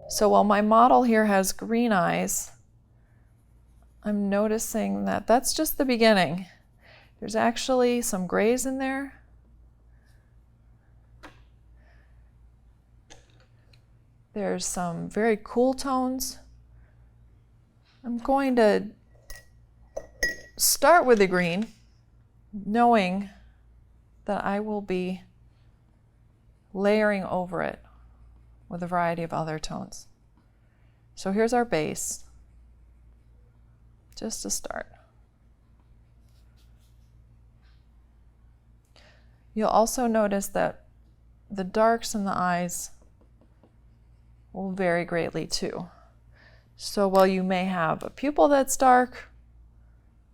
So while my model here has green eyes, I'm noticing that that's just the beginning. There's actually some grays in there. There's some very cool tones. I'm going to start with the green, knowing that I will be layering over it with a variety of other tones. So here's our base, just to start. You'll also notice that the darks in the eyes will vary greatly too. So while you may have a pupil that's dark,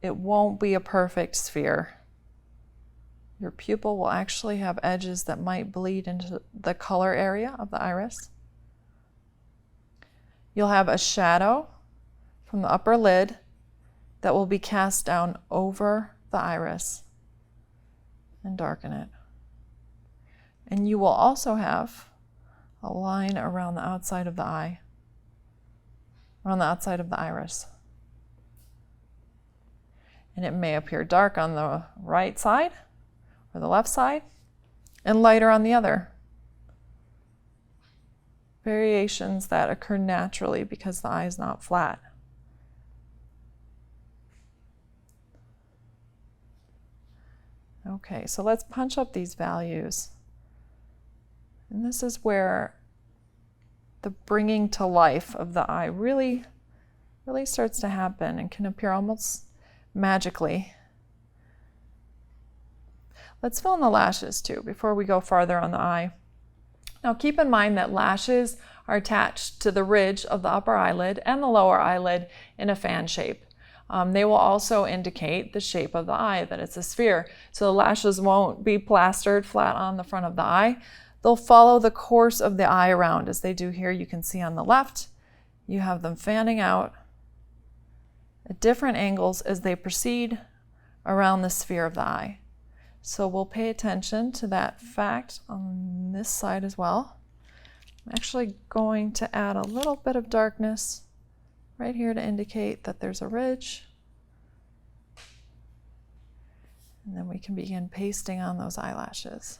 it won't be a perfect sphere. Your pupil will actually have edges that might bleed into the color area of the iris. You'll have a shadow from the upper lid that will be cast down over the iris and darken it. And you will also have a line around the outside of the eye, around the outside of the iris. And it may appear dark on the right side or the left side and lighter on the other. Variations that occur naturally because the eye is not flat. Okay, so let's punch up these values. And this is where the bringing to life of the eye really starts to happen and can appear almost magically. Let's fill in the lashes too before we go farther on the eye. Now keep in mind that lashes are attached to the ridge of the upper eyelid and the lower eyelid in a fan shape. They will also indicate the shape of the eye, that it's a sphere. So the lashes won't be plastered flat on the front of the eye. They'll follow the course of the eye around, as they do here. You can see on the left, you have them fanning out at different angles as they proceed around the sphere of the eye. So we'll pay attention to that fact on this side as well. I'm actually going to add a little bit of darkness right here to indicate that there's a ridge. And then we can begin pasting on those eyelashes.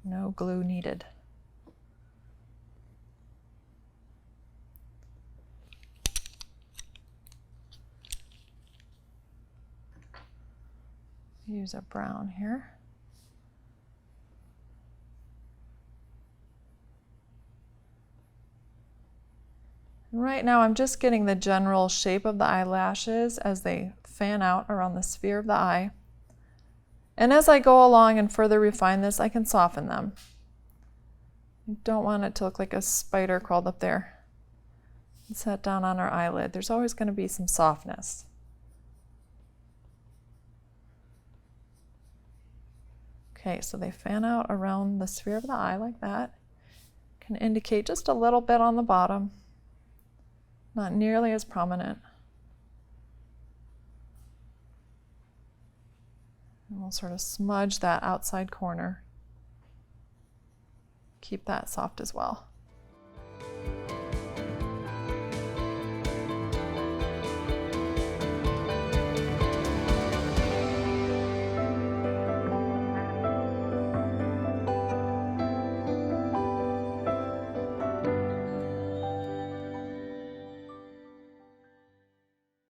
No glue needed. Use a brown here. And right now I'm just getting the general shape of the eyelashes as they fan out around the sphere of the eye. And as I go along and further refine this, I can soften them. You don't want it to look like a spider crawled up there and sat down on our eyelid. There's always going to be some softness. Okay, so they fan out around the sphere of the eye like that. Can indicate just a little bit on the bottom, not nearly as prominent. And we'll sort of smudge that outside corner. Keep that soft as well.